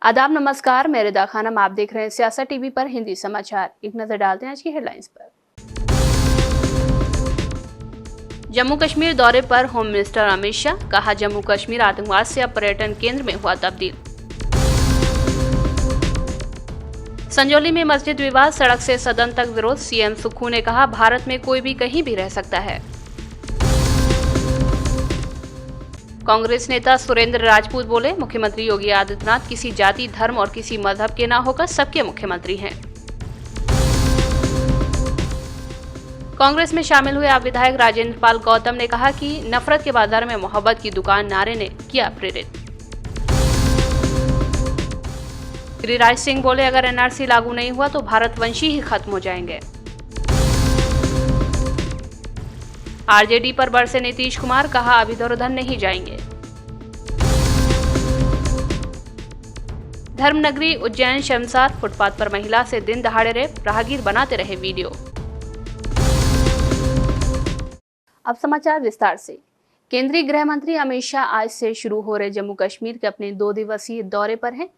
आदाब नमस्कार, मैं रिदा खानम। आप देख रहे हैं सियासत टीवी पर हिंदी समाचार। एक नजर डालते हैं आज की हेडलाइंस पर। जम्मू कश्मीर दौरे पर होम मिनिस्टर अमित शाह, कहा जम्मू कश्मीर आतंकवाद से अब पर्यटन केंद्र में हुआ तब्दील। संजौली में मस्जिद विवाद, सड़क से सदन तक विरोध, सीएम सुक्खू ने कहा भारत में कोई भी कहीं भी रह सकता है। कांग्रेस नेता सुरेंद्र राजपूत बोले, मुख्यमंत्री योगी आदित्यनाथ किसी जाति, धर्म और किसी मजहब के ना होकर सबके मुख्यमंत्री हैं। कांग्रेस में शामिल हुए आप विधायक राजेंद्र पाल गौतम ने कहा कि नफरत के बाजार में मोहब्बत की दुकान नारे ने किया प्रेरित। गिरिराज सिंह बोले, अगर एनआरसी लागू नहीं हुआ तो भारतवंशी ही खत्म हो जाएंगे। आरजेडी पर बरसे नीतीश कुमार, कहा अब इधर उधर नहीं जाएंगे। धर्मनगरी उज्जैन शमशाद, फुटपाथ पर महिला से दिन दहाड़े रेप, राहगीर बनाते रहे वीडियो। अब समाचार विस्तार से। केंद्रीय गृह मंत्री अमित शाह आज से शुरू हो रहे जम्मू कश्मीर के अपने 2 दिवसीय दौरे पर हैं।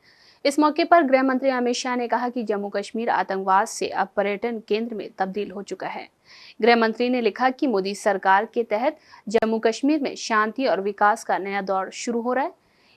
इस मौके पर गृह मंत्री अमित शाह ने कहा कि जम्मू कश्मीर आतंकवाद से अब पर्यटन केंद्र में तब्दील हो चुका है। गृह मंत्री ने लिखा कि मोदी सरकार के तहत जम्मू कश्मीर में शांति और विकास का नया दौर शुरू हो रहा है।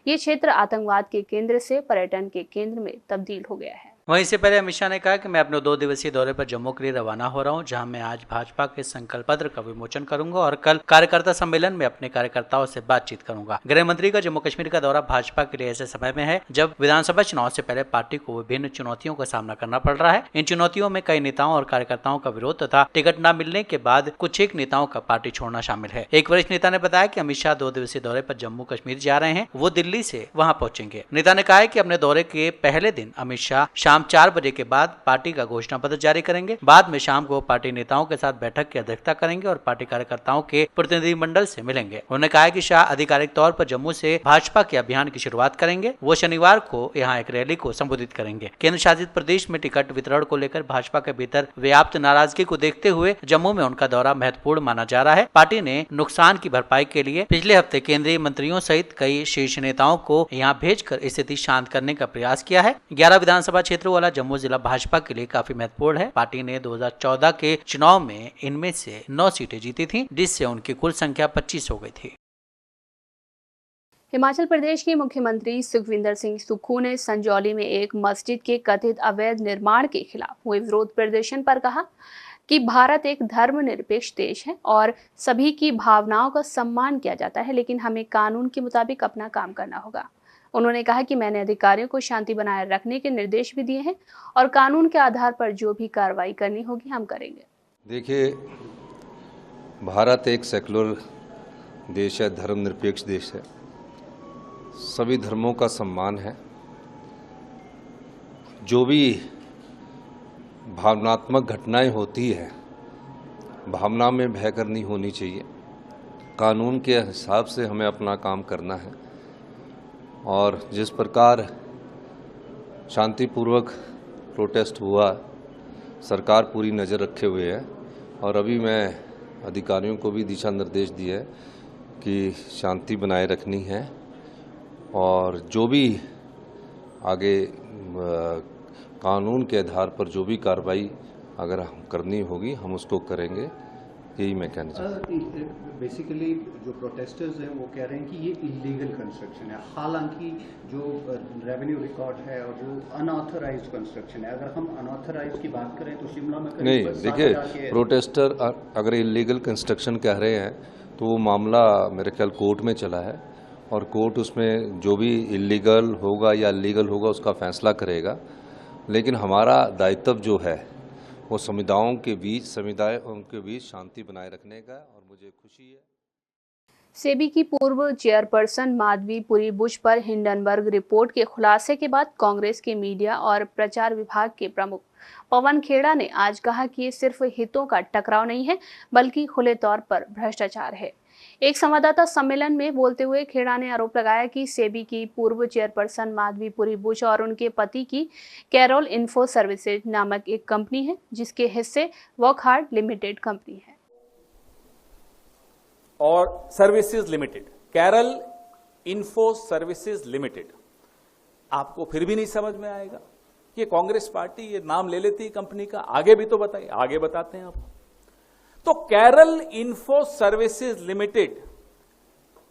ये क्षेत्र आतंकवाद के केंद्र से पर्यटन के केंद्र में तब्दील हो गया है। वहीं इससे पहले अमित शाह ने कहा कि मैं अपने 2 दिवसीय दौरे पर जम्मू के लिए रवाना हो रहा हूं, जहां मैं आज भाजपा के संकल्प पत्र का विमोचन करूंगा और कल कार्यकर्ता सम्मेलन में अपने कार्यकर्ताओं से बातचीत करूंगा। गृह मंत्री का जम्मू कश्मीर का दौरा भाजपा के लिए ऐसे समय में है जब विधानसभा चुनाव से पहले पार्टी को विभिन्न चुनौतियों का सामना करना पड़ रहा है। इन चुनौतियों में कई नेताओं और कार्यकर्ताओं का विरोध तथा टिकट न मिलने के बाद कुछ एक नेताओं का पार्टी छोड़ना शामिल है। एक वरिष्ठ नेता ने बताया कि अमित शाह 2 दिवसीय दौरे पर जम्मू कश्मीर जा रहे हैं, वो दिल्ली से वहां पहुंचेंगे। नेता ने कहा है कि अपने दौरे के पहले दिन अमित शाह शाम 4 बजे के बाद पार्टी का घोषणा पत्र जारी करेंगे। बाद में शाम को पार्टी नेताओं के साथ बैठक की अध्यक्षता करेंगे और पार्टी कार्यकर्ताओं के प्रतिनिधिमंडल से मिलेंगे। उन्होंने कहा कि शाह आधिकारिक तौर पर जम्मू से भाजपा के अभियान की शुरुआत करेंगे। वो शनिवार को यहां एक रैली को संबोधित करेंगे। केंद्र शासित प्रदेश में टिकट वितरण को लेकर भाजपा के भीतर व्याप्त नाराजगी को देखते हुए जम्मू में उनका दौरा महत्वपूर्ण माना जा रहा है। पार्टी ने नुकसान की भरपाई के लिए पिछले हफ्ते केंद्रीय मंत्रियों सहित कई शीर्ष नेताओं को यहां भेजकर स्थिति शांत करने का प्रयास किया है। 11 विधानसभा क्षेत्रों वाला जम्मू जिला भाजपा के लिए काफी महत्वपूर्ण है। पार्टी ने 2014 के चुनाव में इनमें से 9 सीटें जीती थीं, जिससे उनकी कुल संख्या 25 हो गई थी। हिमाचल प्रदेश के मुख्यमंत्री सुखविंदर सिंह सुक्खू ने संजौली में एक मस्जिद के कथित अवैध निर्माण के खिलाफ हुए विरोध प्रदर्शन पर कहा कि भारत एक धर्मनिरपेक्ष देश है और सभी की भावनाओं का सम्मान किया जाता है, लेकिन हमें कानून के मुताबिक अपना काम करना होगा। उन्होंने कहा कि मैंने अधिकारियों को शांति बनाए रखने के निर्देश भी दिए हैं और कानून के आधार पर जो भी कार्रवाई करनी होगी हम करेंगे। देखिए, भारत एक सेकुलर देश है, धर्मनिरपेक्ष देश है, सभी धर्मों का सम्मान है। जो भी भावनात्मक घटनाएं होती है, भावना में भय करनी होनी चाहिए। कानून के हिसाब से हमें अपना काम करना है और जिस प्रकार शांतिपूर्वक प्रोटेस्ट हुआ, सरकार पूरी नज़र रखे हुए है और अभी मैं अधिकारियों को भी दिशा निर्देश दिए है कि शांति बनाए रखनी है और जो भी आगे कानून के आधार पर जो भी कार्रवाई अगर करनी होगी हम उसको करेंगे। यही मैं कहना चाहता हूँ। बेसिकली जो प्रोटेस्टर्स हैं वो कह रहे हैं कि ये इलीगल कंस्ट्रक्शन है, हालांकि जो रेवेन्यू रिकॉर्ड है और जो अनऑथराइज्ड कंस्ट्रक्शन है, अगर हम अनऑथराइज्ड की बात करें तो शिमला में नहीं, देखिए, प्रोटेस्टर अगर इलीगल कंस्ट्रक्शन कह रहे हैं तो वो मामला मेरे ख्याल कोर्ट में चला है और कोर्ट उसमें जो भी इलीगल होगा या लीगल होगा उसका फैसला करेगा। लेकिन हमारा दायित्व जो है वो समुदायों के बीच शांति बनाए रखने का, और मुझे खुशी है। सेबी की पूर्व चेयरपर्सन माधवी पुरी बुश पर हिंडनबर्ग रिपोर्ट के खुलासे के बाद कांग्रेस के मीडिया और प्रचार विभाग के प्रमुख पवन खेड़ा ने आज कहा कि ये सिर्फ हितों का टकराव नहीं है बल्कि खुले तौर पर भ्रष्टाचार है। एक संवाददाता सम्मेलन में बोलते हुए खेड़ा ने आरोप लगाया कि सेबी की पूर्व चेयरपर्सन माधवी पुरी बुश और उनके पति की कैरोल इन्फो सर्विसेज नामक एक कंपनी है, जिसके हिस्से वॉकहार्ड लिमिटेड कंपनी है और services limited, Carol info services limited, आपको फिर भी नहीं समझ में आएगा कि कांग्रेस पार्टी ये नाम ले लेती है कंपनी का? आगे भी तो बताइए, आगे बताते हैं आपको। तो Carol info services Limited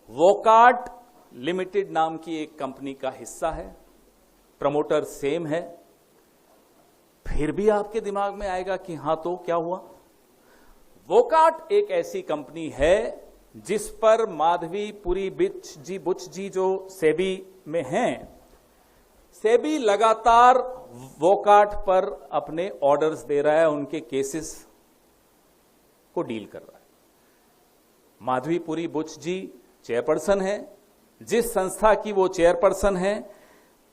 Wockhardt Limited नाम की एक कंपनी का हिस्सा है, प्रमोटर सेम है। फिर भी आपके दिमाग में आएगा कि हां तो क्या हुआ? वोकार्ट एक ऐसी कंपनी है जिस पर माधवी पुरी बुच जी जो सेबी में हैं, सेबी लगातार वोकार्ट पर अपने ऑर्डर्स दे रहा है, उनके केसेस को डील कर रहा है। माधवी पुरी बुच जी चेयरपर्सन है, जिस संस्था की वो चेयरपर्सन है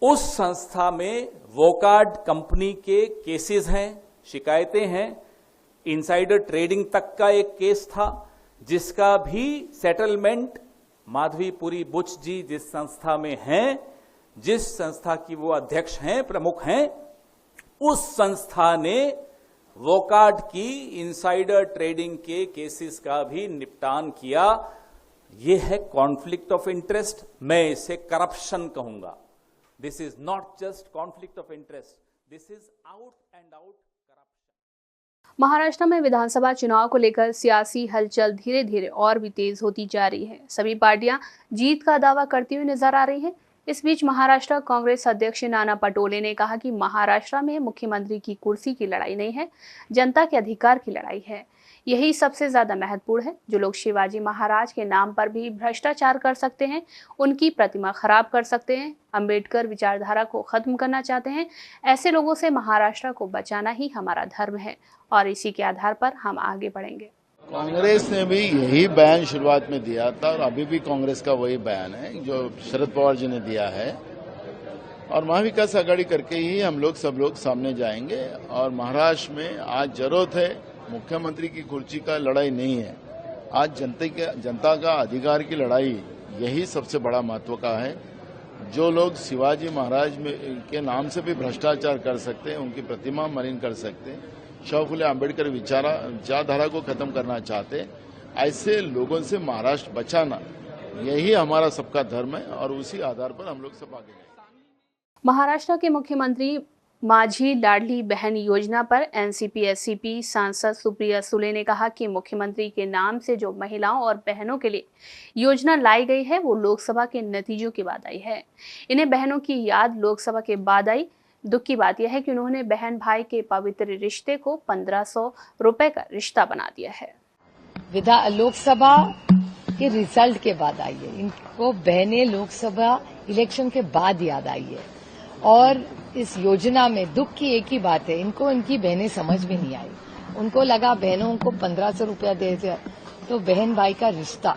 उस संस्था में वोकार्ट कंपनी के केसेस हैं, शिकायतें हैं। इनसाइडर ट्रेडिंग तक का एक केस था जिसका भी सेटलमेंट माधवी पुरी बुच जी जिस संस्था में हैं, जिस संस्था की वो अध्यक्ष हैं, प्रमुख हैं, उस संस्था ने वोकार्ट की इनसाइडर ट्रेडिंग के केसेस का भी निपटान किया। यह है कॉन्फ्लिक्ट ऑफ इंटरेस्ट, मैं इसे करप्शन कहूंगा। This is not just conflict of interest, this is out and out corruption. Maharashtra में विधानसभा चुनाव को लेकर सियासी हलचल धीरे धीरे और भी तेज होती जा रही है। सभी पार्टियां जीत का दावा करती हुई नजर आ रही हैं। इस बीच महाराष्ट्र कांग्रेस अध्यक्ष नाना पटोले ने कहा कि महाराष्ट्र में मुख्यमंत्री की कुर्सी की लड़ाई नहीं है, जनता के अधिकार की लड़ाई है। यही सबसे ज्यादा महत्वपूर्ण है। जो लोग शिवाजी महाराज के नाम पर भी भ्रष्टाचार कर सकते हैं, उनकी प्रतिमा खराब कर सकते हैं, अंबेडकर विचारधारा को खत्म करना चाहते हैं, ऐसे लोगों से महाराष्ट्र को बचाना ही हमारा धर्म है और इसी के आधार पर हम आगे बढ़ेंगे। कांग्रेस ने भी यही बयान शुरुआत में दिया था और अभी भी कांग्रेस का वही बयान है जो शरद पवार जी ने दिया है, और महाविकास आघाड़ी करके ही हम लोग सब लोग सामने जाएंगे। और महाराष्ट्र में आज जरूरत है मुख्यमंत्री की कुर्सी का लड़ाई नहीं है, आज जनता का अधिकार की लड़ाई, यही सबसे बड़ा महत्व का है। जो लोग शिवाजी महाराज के नाम से भी भ्रष्टाचार कर सकते हैं, उनकी प्रतिमा मलिन कर सकते हैं, शव फुले अम्बेडकर विचारधारा को खत्म करना चाहते हैं, ऐसे लोगों से महाराष्ट्र बचाना, यही हमारा सबका धर्म है और उसी आधार पर हम लोग सब आगे बढ़ेंगे। महाराष्ट्र के मुख्यमंत्री माझी लाडली बहन योजना पर एनसीपी एससीपी सांसद सुप्रिया सुले ने कहा कि मुख्यमंत्री के नाम से जो महिलाओं और बहनों के लिए योजना लाई गई है वो लोकसभा के नतीजों के बाद आई है। इन्हें बहनों की याद लोकसभा के बाद आई। दुख की बात यह है कि उन्होंने बहन भाई के पवित्र रिश्ते को 1500 रुपए का रिश्ता बना दिया है। लोकसभा के रिजल्ट के बाद आई है, इनको बहनें लोकसभा इलेक्शन के बाद याद आई है। और इस योजना में दुख की एक ही बात है, इनको इनकी बहनें समझ में नहीं आई। उनको लगा बहनों को 1500 रुपया दे तो बहन भाई का रिश्ता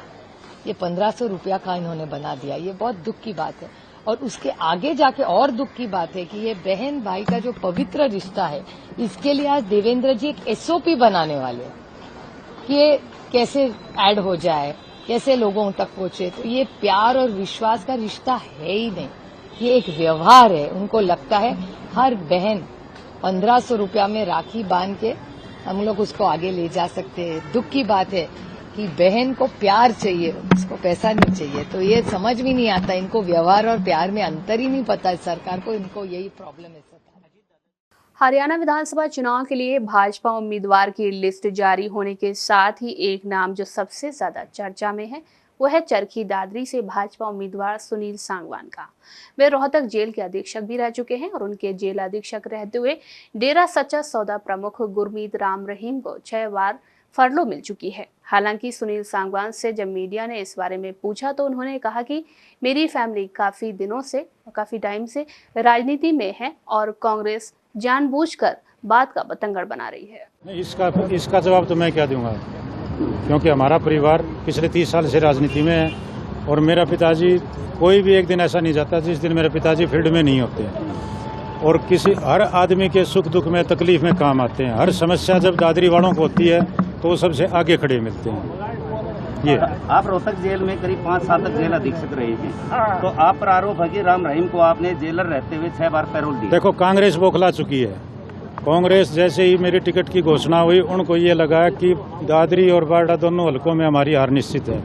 ये 1500 रुपया का इन्होंने बना दिया। ये बहुत दुख की बात है। और उसके आगे जाके और दुख की बात है कि ये बहन भाई का जो पवित्र रिश्ता है, इसके लिए आज देवेंद्र जी एक एसओपी बनाने वाले हैं कि ये कैसे ऐड हो जाए, कैसे लोगों तक पहुंचे। तो ये प्यार और विश्वास का रिश्ता है ही नहीं, ये एक व्यवहार है। उनको लगता है हर बहन 1500 रुपया में राखी बांध के हम लोग उसको आगे ले जा सकते हैं। दुख की बात है कि बहन को प्यार चाहिए, उसको पैसा नहीं चाहिए। तो ये समझ भी नहीं आता, इनको व्यवहार और प्यार में अंतर ही नहीं पता है सरकार को। इनको यही प्रॉब्लम है। हरियाणा विधानसभा चुनाव के लिए भाजपा उम्मीदवार की लिस्ट जारी होने के साथ ही एक नाम जो सबसे ज्यादा चर्चा में है वो है चरखी दादरी से भाजपा उम्मीदवार सुनील सांगवान का। वे रोहतक जेल के अधीक्षक भी रह चुके हैं और उनके जेल अधीक्षक रहते हुए डेरा सच्चा सौदा प्रमुख गुरमीत राम रहीम को 6 बार फरलो मिल चुकी है। हालांकि सुनील सांगवान से जब मीडिया ने इस बारे में पूछा तो उन्होंने कहा कि मेरी फैमिली काफी टाइम से राजनीति में है और कांग्रेस जानबूझकर बात का बतंगड़ बना रही है। इसका जवाब तो मैं क्या दूंगा, क्योंकि हमारा परिवार पिछले 30 साल से राजनीति में है और मेरा पिताजी कोई भी एक दिन ऐसा नहीं जाता जिस दिन मेरे पिताजी फील्ड में नहीं होते और हर आदमी के सुख दुख में तकलीफ में काम आते हैं। हर समस्या जब दादरी वालों को होती है तो वो सबसे आगे खड़े मिलते हैं। ये आप रोहतक जेल में करीब 5 साल तक जेल अधीक्षक रहे हैं, तो आप पर आरोप है कि राम रहीम को आपने जेलर रहते हुए 6 बार पैरोल दी। देखो, कांग्रेस बौखला चुकी है। कांग्रेस जैसे ही मेरी टिकट की घोषणा हुई उनको ये लगा कि दादरी और बारडा दोनों हलकों में हमारी हार निश्चित है,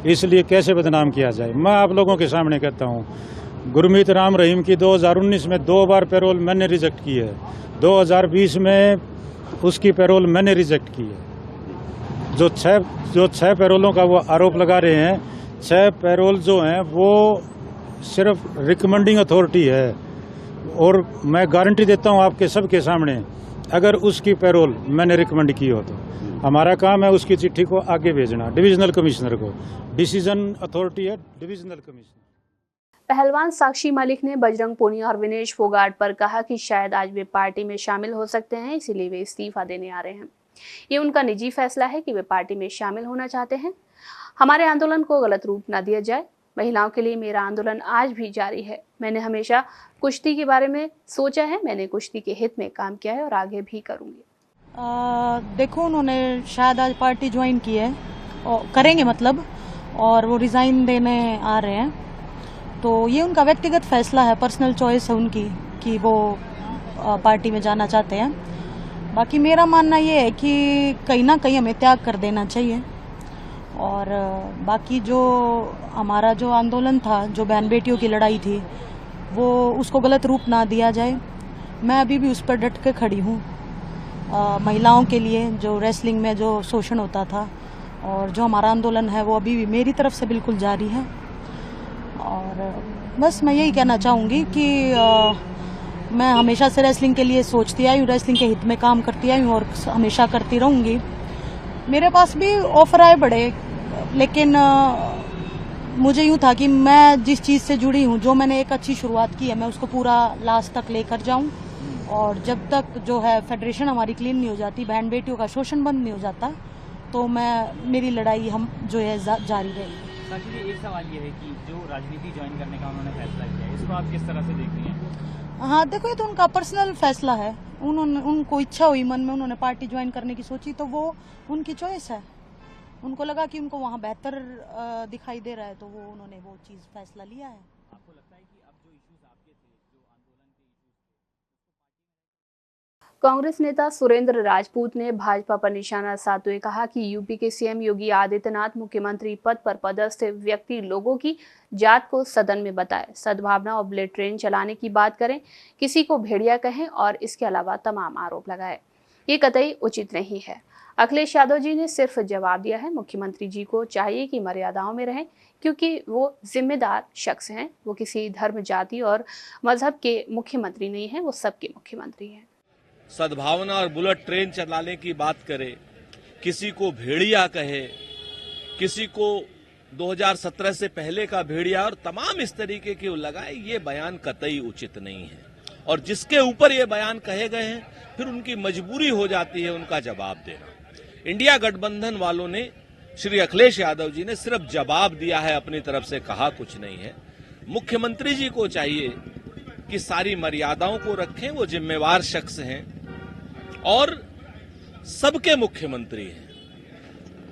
इसलिए कैसे बदनाम किया जाए। मैं आप लोगों के सामने कहता हूँ, गुरमीत राम रहीम की 2019 में 2 बार पैरोल मैंने रिजेक्ट की है, 2020 में उसकी पैरोल मैंने रिजेक्ट की है। जो छह पैरोलों का वो आरोप लगा रहे हैं, 6 पैरोल जो हैं वो सिर्फ रिकमेंडिंग अथॉरिटी है, और मैं गारंटी देता हूं आपके सबके सामने, अगर उसकी पैरोल मैंने रिकमेंड की हो तो हमारा काम है उसकी चिट्ठी को आगे भेजना डिविजनल कमिश्नर को। डिसीजन अथॉरिटी है डिविजनल कमिश्नर। पहलवान साक्षी मलिक ने बजरंग पूनिया और विनेश फोगाट पर कहा कि शायद आज वे पार्टी में शामिल हो सकते हैं, इसीलिए वे इस्तीफा देने आ रहे हैं। ये उनका निजी फैसला है कि वे पार्टी में शामिल होना चाहते हैं। हमारे आंदोलन को गलत रूप न दिया जाए। महिलाओं के लिए मेरा आंदोलन आज भी जारी है। मैंने हमेशा कुश्ती के बारे में सोचा है, मैंने कुश्ती के हित में काम किया है और आगे भी करूंगी। देखो, उन्होंने शायद आज पार्टी ज्वाइन की है और करेंगे मतलब, और वो रिजाइन देने आ रहे हैं, तो ये उनका व्यक्तिगत फैसला है, पर्सनल चॉइस है उनकी कि वो पार्टी में जाना चाहते हैं। बाकी मेरा मानना ये है कि कहीं ना कहीं हमें त्याग कर देना चाहिए, और बाकी जो हमारा जो आंदोलन था, जो बहन बेटियों की लड़ाई थी, वो उसको गलत रूप ना दिया जाए। मैं अभी भी उस पर डट के खड़ी हूँ। महिलाओं के लिए जो रेसलिंग में जो शोषण होता था और जो हमारा आंदोलन है वो अभी भी मेरी तरफ से बिल्कुल जारी है। और बस मैं यही कहना चाहूँगी कि मैं हमेशा से रेसलिंग के लिए सोचती आई हूँ, रेसलिंग के हित में काम करती आई हूँ और हमेशा करती रहूँगी। मेरे पास भी ऑफर आए बड़े, लेकिन मुझे यूँ था कि मैं जिस चीज़ से जुड़ी हूँ, जो मैंने एक अच्छी शुरुआत की है, मैं उसको पूरा लास्ट तक लेकर जाऊँ, और जब तक जो है फेडरेशन हमारी क्लीन नहीं हो जाती, बहन बेटियों का शोषण बंद नहीं हो जाता, तो मेरी लड़ाई हम जो है जारी रहेगी। साक्षी जी, एक सवाल ये है कि जो राजनीति ज्वाइन करने का उन्होंने फैसला किया है, इसको आप किस तरह से देखती हैं? हाँ, देखो, ये तो उनका पर्सनल फैसला है। उनको इच्छा हुई मन में, उन्होंने पार्टी ज्वाइन करने की सोची, तो वो उनकी चॉइस है। उनको लगा कि उनको वहाँ बेहतर दिखाई दे रहा है, तो उन्होंने वो चीज़ फैसला लिया है। आपको लगता है कि अब जो इश्यूज आपके थे, जो आंदोलन के कांग्रेस नेता सुरेंद्र राजपूत ने भाजपा पर निशाना साधते हुए कहा कि यूपी के सीएम योगी आदित्यनाथ मुख्यमंत्री पद पर पदस्थ व्यक्ति लोगों की जात को सदन में बताए, सद्भावना और बुलेट ट्रेन चलाने की बात करें, किसी को भेड़िया कहें और इसके अलावा तमाम आरोप लगाए। ये कतई उचित नहीं है। अखिलेश यादव जी ने सिर्फ जवाब दिया है, मुख्यमंत्री जी को चाहिए कि मर्यादाओं में रहें, क्योंकि वो जिम्मेदार शख्स हैं। वो किसी धर्म, जाति और मजहब के मुख्यमंत्री नहीं हैं, वो सबके मुख्यमंत्री हैं। सद्भावना और बुलेट ट्रेन चलाने की बात करे, किसी को भेड़िया कहे, किसी को 2017 से पहले का भेड़िया और तमाम इस तरीके के लगाए, ये बयान कतई उचित नहीं है। और जिसके ऊपर ये बयान कहे गए हैं, फिर उनकी मजबूरी हो जाती है उनका जवाब देना। इंडिया गठबंधन वालों ने, श्री अखिलेश यादव जी ने सिर्फ जवाब दिया है, अपनी तरफ से कहा कुछ नहीं है। मुख्यमंत्री जी को चाहिए कि सारी मर्यादाओं को रखें, वो जिम्मेवार शख्स हैं और सबके मुख्यमंत्री हैं,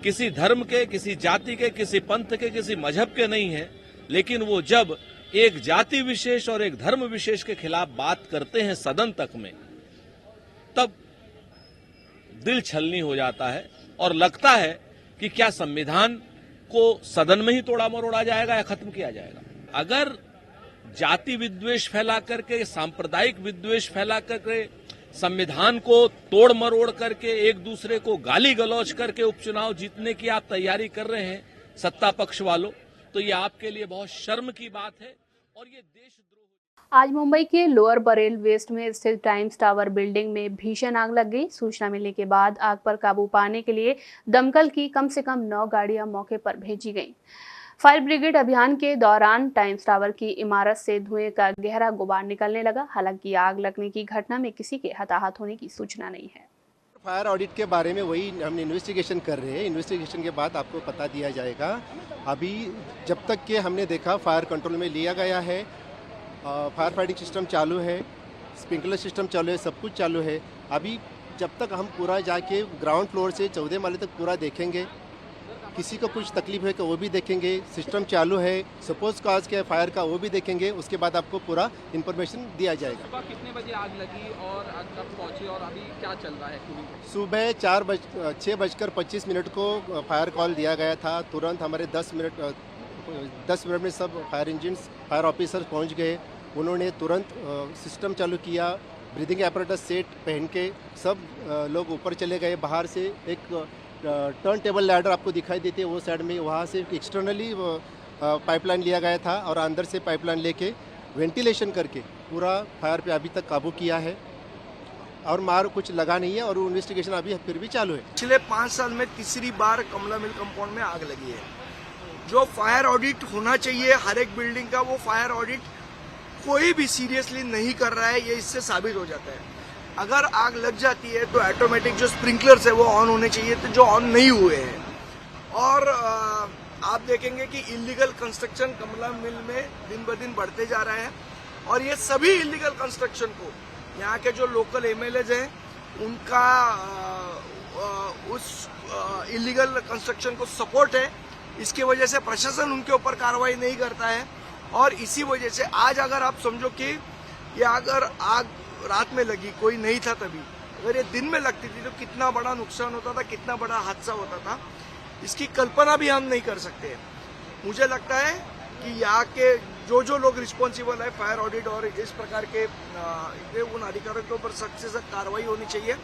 किसी धर्म के, किसी जाति के, किसी पंथ के, किसी मजहब के नहीं हैं। लेकिन वो जब एक जाति विशेष और एक धर्म विशेष के खिलाफ बात करते हैं सदन तक में, तब दिल छलनी हो जाता है और लगता है कि क्या संविधान को सदन में ही तोड़ा मरोड़ा जाएगा या खत्म किया जाएगा। अगर जाति विद्वेष फैला करके, सांप्रदायिक विद्वेष फैला करके, संविधान को तोड़ मरोड़ करके, एक दूसरे को गाली गलौज करके उपचुनाव जीतने की आप तैयारी कर रहे हैं सत्ता पक्ष वालों, तो ये आपके लिए बहुत शर्म की बात है और ये देशद्रोह। आज मुंबई के लोअर बरेल वेस्ट में स्थित टाइम्स टावर बिल्डिंग में भीषण आग लग गई। सूचना मिलने के बाद आग पर काबू पाने के लिए दमकल की कम से कम 9 गाड़ियां मौके पर भेजी गईं। फायर ब्रिगेड अभियान के दौरान टाइम्स टावर की इमारत से धुएं का गहरा गुबार निकलने लगा। हालांकि आग लगने की घटना में किसी के हताहत होने की सूचना नहीं है। फायर ऑडिट के बारे में वही हम इन्वेस्टिगेशन कर रहे हैं। इन्वेस्टिगेशन के बाद आपको पता दिया जाएगा। अभी जब तक कि हमने देखा फायर कंट्रोल में लिया गया है, फायर फाइटिंग सिस्टम चालू है, स्प्रिंकलर सिस्टम चालू है, सब कुछ चालू है। अभी जब तक हम पूरा जाके ग्राउंड फ्लोर से 14 माले तक पूरा देखेंगे, किसी को कुछ तकलीफ है तो वो भी देखेंगे, सिस्टम चालू है, सपोज काज के फायर का वो भी देखेंगे, उसके बाद आपको पूरा इन्फॉर्मेशन दिया जाएगा। सुबह कितने बजे आग लगी और आग कब पहुंची और अभी क्या चल रहा है? सुबह 6:25 को फायर कॉल दिया गया था। तुरंत हमारे 10 मिनट में सब फायर इंजिन्स, फायर ऑफिसर पहुंच गए। उन्होंने तुरंत सिस्टम चालू किया, ब्रीदिंग एपरेटस सेट पहन के सब लोग ऊपर चले गए। बाहर से एक टर्न टेबल लैडर आपको दिखाई देती है वो साइड में, वहाँ से एक्सटर्नली पाइपलाइन लिया गया था और अंदर से पाइपलाइन लेके वेंटिलेशन करके पूरा फायर पे अभी तक काबू किया है और मार कुछ लगा नहीं है और इन्वेस्टिगेशन अभी फिर भी चालू है। पिछले 5 साल में तीसरी बार कमला मिल कंपाउंड में आग लगी है। जो फायर ऑडिट होना चाहिए हर एक बिल्डिंग का, वो फायर ऑडिट कोई भी सीरियसली नहीं कर रहा है, ये इससे साबित हो जाता है। अगर आग लग जाती है तो ऑटोमेटिक जो स्प्रिंकलर्स है वो ऑन होने चाहिए थे, जो ऑन नहीं हुए हैं। और आप देखेंगे कि इलीगल कंस्ट्रक्शन कमला मिल में दिन ब दिन बढ़ते जा रहा है और ये सभी इलीगल कंस्ट्रक्शन को यहाँ के जो लोकल एमएलएज हैं उनका उस इलीगल कंस्ट्रक्शन को सपोर्ट है। इसकी वजह से प्रशासन उनके ऊपर कार्रवाई नहीं करता है और इसी वजह से आज अगर आप समझो कि ये अगर आग रात में लगी, कोई नहीं था तभी, अगर ये दिन में लगती थी तो कितना बड़ा नुकसान होता था, कितना बड़ा हादसा होता था, इसकी कल्पना भी हम नहीं कर सकते। मुझे लगता है कि यहाँ के जो लोग रिस्पॉन्सिबल है फायर ऑडिट और इस प्रकार के उन अधिकारियों के ऊपर सख्त से सख्त कार्रवाई होनी चाहिए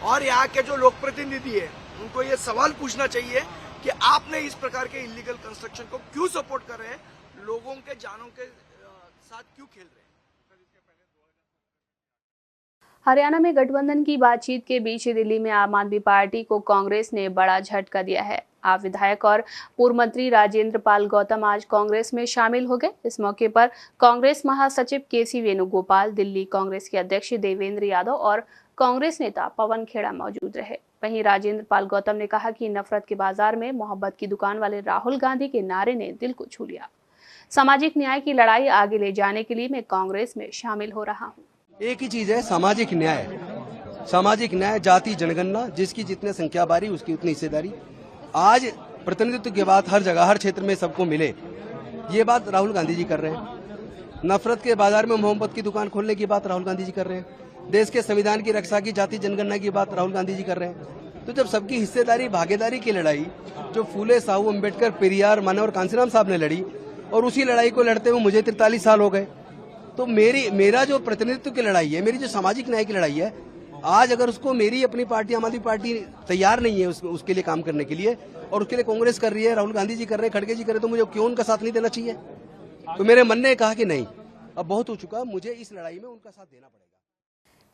और यहाँ के जो लोक प्रतिनिधि है उनको ये सवाल पूछना चाहिए कि आपने इस प्रकार के इलीगल कंस्ट्रक्शन को क्यों सपोर्ट कर रहे हैं, लोगों के जानों के साथ क्यों खेल रहे हैं। हरियाणा में गठबंधन की बातचीत के बीच दिल्ली में आम आदमी पार्टी को कांग्रेस ने बड़ा झटका दिया है। आप विधायक और पूर्व मंत्री राजेंद्र पाल गौतम आज कांग्रेस में शामिल हो गए। इस मौके पर कांग्रेस महासचिव केसी वेणुगोपाल, दिल्ली कांग्रेस के अध्यक्ष देवेंद्र यादव और कांग्रेस नेता पवन खेड़ा मौजूद रहे। वहीं राजेंद्र पाल गौतम ने कहा कि नफरत के बाजार में मोहब्बत की दुकान वाले राहुल गांधी के नारे ने दिल को छू लिया। सामाजिक न्याय की लड़ाई आगे ले जाने के लिए मैं कांग्रेस में शामिल हो रहा हूँ। एक ही चीज है, सामाजिक न्याय। सामाजिक न्याय, जाति जनगणना, जिसकी जितने संख्या बारी उसकी उतनी हिस्सेदारी। आज प्रतिनिधित्व की बात हर जगह हर क्षेत्र में सबको मिले, ये बात राहुल गांधी जी कर रहे हैं। नफरत के बाजार में मोहब्बत की दुकान खोलने की बात राहुल गांधी जी कर रहे हैं। देश के संविधान की रक्षा की, जाति जनगणना की बात राहुल गांधी जी कर रहे हैं। तो जब सबकी हिस्सेदारी भागीदारी की लड़ाई जो फूले साहू अम्बेडकर, पेरियार, माने और कांसीराम साहब ने लड़ी और उसी लड़ाई को लड़ते हुए मुझे 43 साल हो गए, तो मेरा जो प्रतिनिधित्व की लड़ाई है, मेरी जो सामाजिक न्याय की लड़ाई है, आज अगर उसको मेरी अपनी पार्टी आम आदमी पार्टी तैयार नहीं है उसके लिए काम करने के लिए और उसके लिए कांग्रेस कर रही है, राहुल गांधी जी कर रहे हैं, खड़गे जी कर रहे हैं, तो मुझे क्यों उनका साथ नहीं देना चाहिए? तो मेरे मन ने कहा कि नहीं, अब बहुत हो चुका, मुझे इस लड़ाई में उनका साथ देना पड़ेगा।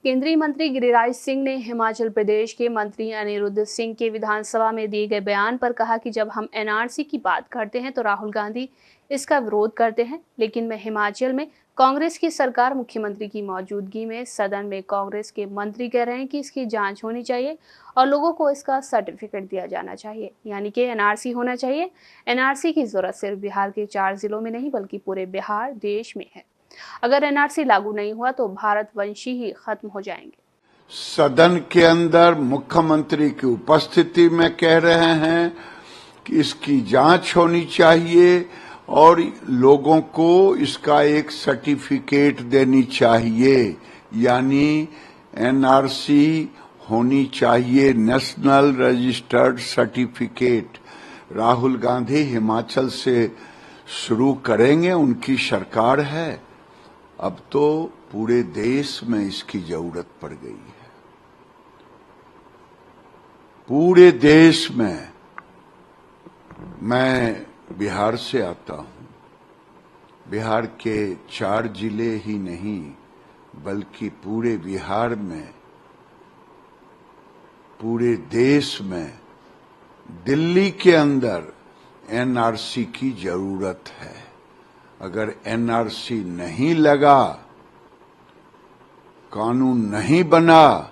केंद्रीय मंत्री गिरिराज सिंह ने हिमाचल प्रदेश के मंत्री अनिरुद्ध सिंह के विधानसभा में दिए गए बयान पर कहा कि जब हम एनआरसी की बात करते हैं तो राहुल गांधी इसका विरोध करते हैं, लेकिन मैं हिमाचल में कांग्रेस की सरकार मुख्यमंत्री की मौजूदगी में सदन में कांग्रेस के मंत्री कह रहे हैं कि इसकी जांच होनी चाहिए और लोगों को इसका सर्टिफिकेट दिया जाना चाहिए, यानी कि एनआरसी होना चाहिए। एनआरसी की जरूरत सिर्फ बिहार के 4 जिलों में नहीं बल्कि पूरे बिहार देश में है। अगर एनआरसी लागू नहीं हुआ तो भारतवंशी ही खत्म हो जाएंगे। सदन के अंदर मुख्यमंत्री की उपस्थिति में कह रहे हैं कि इसकी जांच होनी चाहिए और लोगों को इसका एक सर्टिफिकेट देनी चाहिए, यानी एनआरसी होनी चाहिए, national registered certificate. Rahul Gandhi Himachal से शुरू करेंगे, उनकी सरकार है। अब तो पूरे देश में इसकी जरूरत पड़ गई है, पूरे देश में। मैं बिहार से आता हूं, बिहार के 4 जिले ही नहीं बल्कि पूरे बिहार में, पूरे देश में, दिल्ली के अंदर एनआरसी की जरूरत है। अगर एनआरसी नहीं लगा, कानून नहीं बना,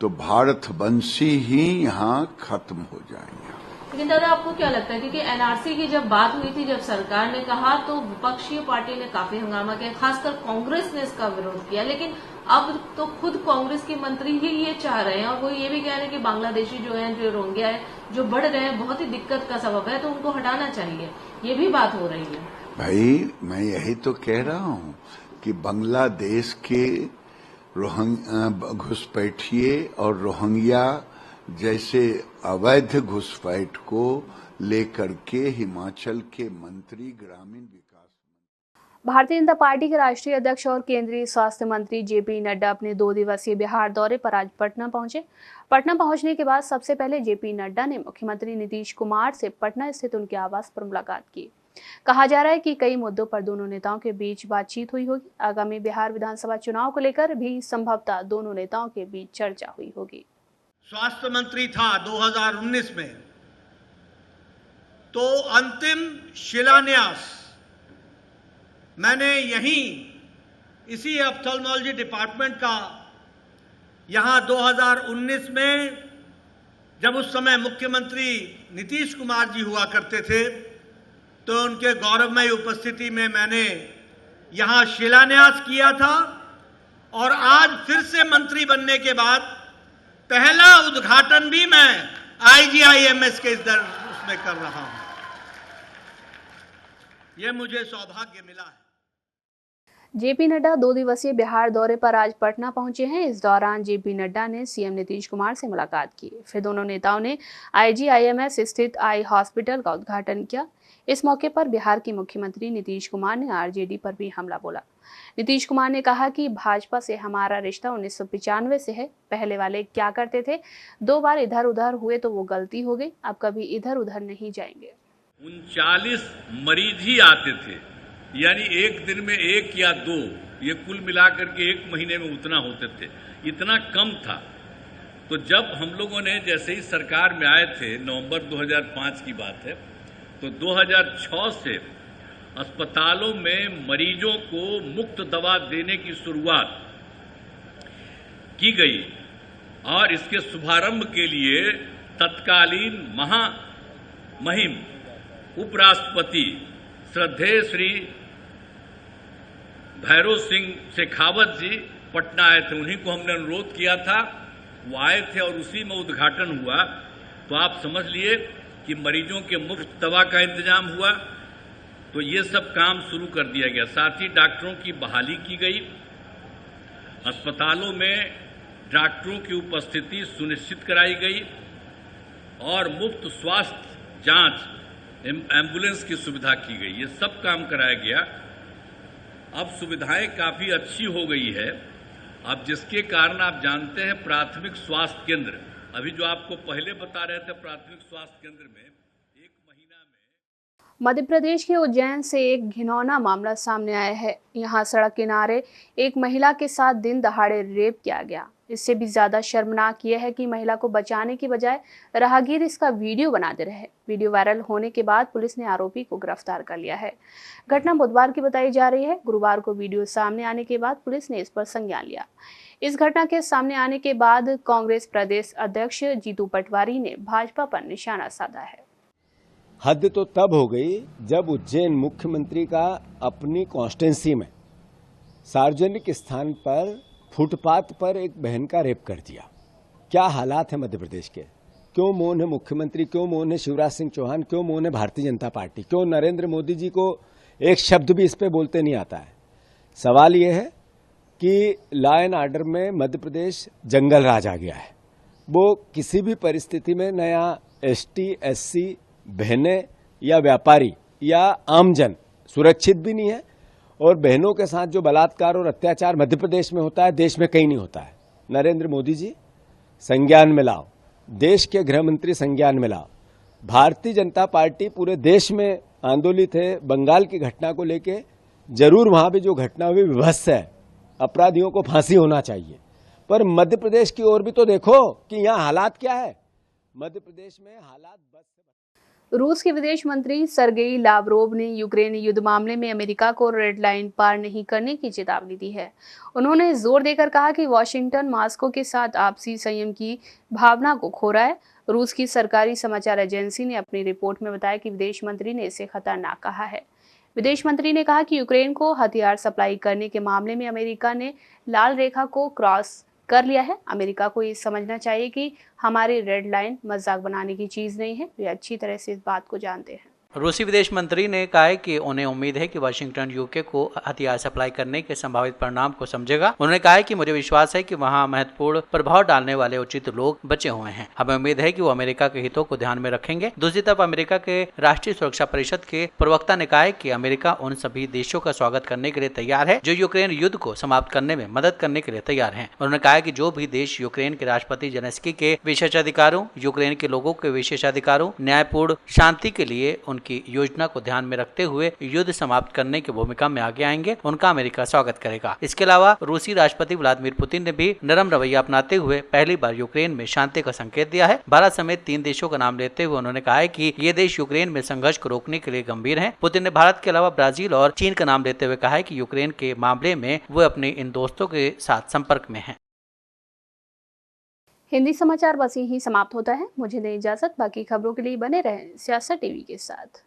तो भारतवंशी ही यहां खत्म हो जाएंगे। लेकिन दादा, आपको क्या लगता है, क्योंकि एनआरसी की जब बात हुई थी, जब सरकार ने कहा तो विपक्षी पार्टी ने काफी हंगामा किया, खासकर कांग्रेस ने इसका विरोध किया, लेकिन अब तो खुद कांग्रेस के मंत्री ही ये चाह रहे हैं और वो ये भी कह रहे हैं कि बांग्लादेशी जो है, जो रोहिंग्या है, जो बढ़ रहे हैं, बहुत ही दिक्कत का सबब है, तो उनको हटाना चाहिए, ये भी बात हो रही है। भाई, मैं यही तो कह रहा हूं कि बांग्लादेश के घुसपैठिए और रोहिंग्या जैसे अवैध घुसपैठ को लेकर के हिमाचल के मंत्री ग्रामीण विकास भारतीय जनता पार्टी के राष्ट्रीय अध्यक्ष और केंद्रीय स्वास्थ्य मंत्री जेपी नड्डा अपने 2 दिवसीय बिहार दौरे पर आज पटना पहुंचे। पटना पहुंचने के बाद सबसे पहले जेपी नड्डा ने मुख्यमंत्री नीतीश कुमार से पटना स्थित उनके आवास पर मुलाकात की। कहा जा रहा है कि कई मुद्दों पर दोनों नेताओं के बीच बातचीत हुई होगी। आगामी बिहार विधानसभा चुनाव को लेकर भी संभवतः दोनों नेताओं के बीच चर्चा हुई होगी। स्वास्थ्य मंत्री था 2019 में, तो अंतिम शिलान्यास मैंने यहीं इसी ऑप्थेल्मोलॉजी डिपार्टमेंट का यहां 2019 में, जब उस समय मुख्यमंत्री नीतीश कुमार जी हुआ करते थे, तो उनके गौरवमय उपस्थिति में मैंने यहां शिलान्यास किया था। और आज फिर से मंत्री बनने के बाद पहला उद्घाटन भी मैं IGIMS के उसमें कर रहा हूं। यह मुझे सौभाग्य मिला है। जेपी नड्डा 2 दिवसीय बिहार दौरे पर आज पटना पहुंचे हैं। इस दौरान जेपी नड्डा ने सीएम नीतीश कुमार से मुलाकात की। फिर दोनों नेताओं ने IGIMS स्थित आई हॉस्पिटल का उद्घाटन किया। इस मौके पर बिहार के मुख्यमंत्री नीतीश कुमार ने आरजेडी पर भी हमला बोला। नीतीश कुमार ने कहा कि भाजपा से हमारा रिश्ता 1995 से है। पहले वाले क्या करते थे, 2 बार इधर उधर हुए तो वो गलती हो गई, अब कभी इधर उधर नहीं जाएंगे। 39 मरीज ही आते थे, यानी एक दिन में 1 या 2, ये कुल मिलाकर के 1 महीने में उतना होते थे, इतना कम था। तो जब हम लोगों ने जैसे ही सरकार में आए थे, नवंबर 2005 की बात है, तो 2006 से अस्पतालों में मरीजों को मुफ्त दवा देने की शुरुआत की गई। और इसके शुभारंभ के लिए तत्कालीन महामहिम उपराष्ट्रपति श्रद्धेय श्री भैरव सिंह शेखावत जी पटना आए थे। उन्हीं को हमने अनुरोध किया था, वो आए थे और उसी में उद्घाटन हुआ। तो आप समझ लिए कि मरीजों के मुफ्त दवा का इंतजाम हुआ। तो ये सब काम शुरू कर दिया गया। साथ ही डॉक्टरों की बहाली की गई। अस्पतालों में डॉक्टरों की उपस्थिति सुनिश्चित कराई गई और मुफ्त स्वास्थ्य जांच, एम्बुलेंस की सुविधा की गई। ये सब काम कराया गया। अब सुविधाएं काफी अच्छी हो गई है। अब जिसके कारण आप जानते हैं प्राथमिक स्वास्थ्य केंद्र, अभी जो आपको पहले बता रहे थे, प्राथमिक स्वास्थ्य केंद्र में 1 महीना में। मध्य प्रदेश के उज्जैन से एक घिनौना मामला सामने आया है। यहाँ सड़क किनारे एक महिला के साथ दिन दहाड़े रेप किया गया। इससे भी ज्यादा शर्मनाक यह है कि महिला को बचाने की बजाय राहगीर इसका वीडियो बनाते रहे। वीडियो वायरल होने के बाद पुलिस ने आरोपी को गिरफ्तार कर लिया है। घटना बुधवार की बताई जा रही है। गुरुवार को वीडियो सामने आने के बाद पुलिस ने इस पर संज्ञान लिया। इस घटना के सामने आने के बाद कांग्रेस प्रदेश अध्यक्ष जीतू पटवारी ने भाजपा पर निशाना साधा है। हद तो तब हो गई जब उज्जैन मुख्यमंत्री का अपनी कॉन्स्टिट्यूंसी में सार्वजनिक स्थान पर फुटपाथ पर एक बहन का रेप कर दिया। क्या हालात है मध्य प्रदेश के? क्यों मौन है मुख्यमंत्री, क्यों मौन है शिवराज सिंह चौहान, क्यों मौन है भारतीय जनता पार्टी, क्यों नरेंद्र मोदी जी को एक शब्द भी इस पे बोलते नहीं आता है? सवाल यह है कि लॉ एंड ऑर्डर में मध्य प्रदेश जंगल राज आ गया है। वो किसी भी परिस्थिति में नया ST SC बहनें या व्यापारी या आमजन सुरक्षित भी नहीं है। और बहनों के साथ जो बलात्कार और अत्याचार मध्य प्रदेश में होता है, देश में कहीं नहीं होता है। नरेंद्र मोदी जी संज्ञान में लाओ, देश के गृह मंत्री संज्ञान में लाओ। भारतीय जनता पार्टी पूरे देश में आंदोलित है बंगाल की घटना को लेके। जरूर वहां भी जो घटना हुई विभत्स है, अपराधियों को फांसी होना चाहिए, पर मध्य प्रदेश की ओर भी तो देखो कि यहाँ हालात क्या है। मध्य प्रदेश में हालात बस। रूस के विदेश मंत्री सर्गेई लावरोव ने यूक्रेन युद्ध मामले में अमेरिका को रेड लाइन पार नहीं करने की चेतावनी दी है। उन्होंने जोर देकर कहा कि वॉशिंगटन मास्को के साथ आपसी संयम की भावना को खो रहा है। रूस की सरकारी समाचार एजेंसी ने अपनी रिपोर्ट में बताया कि विदेश मंत्री ने इसे खतरनाक कहा है। विदेश मंत्री ने कहा कि यूक्रेन को हथियार सप्लाई करने के मामले में अमेरिका ने लाल रेखा को क्रॉस कर लिया है। अमेरिका को ये समझना चाहिए कि हमारी रेड लाइन मजाक बनाने की चीज नहीं है। वे अच्छी तरह से इस बात को जानते हैं। रूसी विदेश मंत्री ने कहा है कि उन्हें उम्मीद है कि वाशिंगटन यूके को हथियार सप्लाई करने के संभावित परिणाम को समझेगा। उन्होंने कहा है कि मुझे विश्वास है कि वहां महत्वपूर्ण प्रभाव डालने वाले उचित लोग बचे हुए हैं। हमें उम्मीद है कि वो अमेरिका के हितों को ध्यान में रखेंगे। दूसरी तरफ अमेरिका के राष्ट्रीय सुरक्षा परिषद के प्रवक्ता ने कहा है कि अमेरिका उन सभी देशों का स्वागत करने के लिए तैयार है जो यूक्रेन युद्ध को समाप्त करने में मदद करने के लिए तैयार हैं। उन्होंने कहा है कि जो भी देश यूक्रेन के राष्ट्रपति जेलेंस्की के विशेषाधिकारों, यूक्रेन के लोगों के विशेषाधिकारों, न्यायपूर्ण शांति के लिए की योजना को ध्यान में रखते हुए युद्ध समाप्त करने की भूमिका में आगे आएंगे, उनका अमेरिका स्वागत करेगा। इसके अलावा रूसी राष्ट्रपति व्लादिमीर पुतिन ने भी नरम रवैया अपनाते हुए पहली बार यूक्रेन में शांति का संकेत दिया है। भारत समेत 3 देशों का नाम लेते हुए उन्होंने कहा है कि ये देश यूक्रेन में संघर्ष को रोकने के लिए गंभीर हैं। पुतिन ने भारत के अलावा ब्राजील और चीन का नाम लेते हुए कहा है कि यूक्रेन के मामले में वो अपने इन दोस्तों के साथ संपर्क में हैं। हिंदी समाचार बस यही समाप्त होता है। मुझे दें इजाजत। बाकी खबरों के लिए बने रहें सियासत टीवी के साथ।